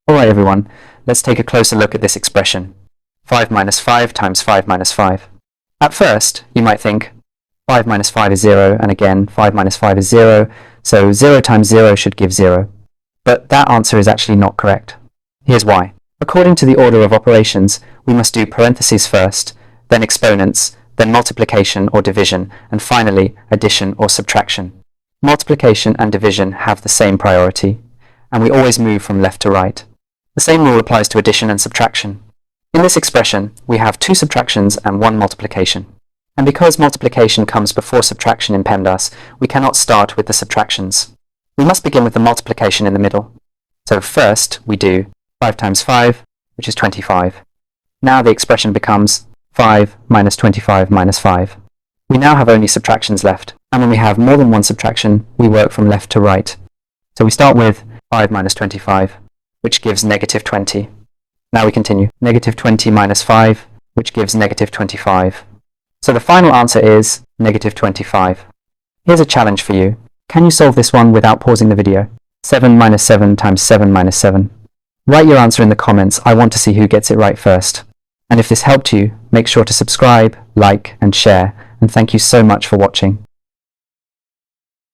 Alright everyone, let's take a closer look at this expression. 5 minus 5 times 5 minus 5. At first, you might think 5 minus 5 is 0, and again 5 minus 5 is 0, so 0 times 0 should give 0. But that answer is actually not correct. Here's why. According to the order of operations, we must do parentheses first, then exponents, then multiplication or division, and finally addition or subtraction. Multiplication and division have the same priority, and we always move from left to right. The same rule applies to addition and subtraction. In this expression, we have 2 subtractions and 1 multiplication. And because multiplication comes before subtraction in PEMDAS, we cannot start with the subtractions. We must begin with the multiplication in the middle. So first, we do 5 times 5, which is 25. Now the expression becomes 5 minus 25 minus 5. We now have only subtractions left, and when we have more than one subtraction, we work from left to right. So we start with 5 minus 25, which gives negative 20. Now we continue. Negative 20 minus 5, which gives negative 25. So the final answer is negative 25. Here's a challenge for you. Can you solve this one without pausing the video? 7 minus 7 times 7 minus 7. Write your answer in the comments. I want to see who gets it right first. And if this helped you, make sure to subscribe, like, and share. And thank you so much for watching.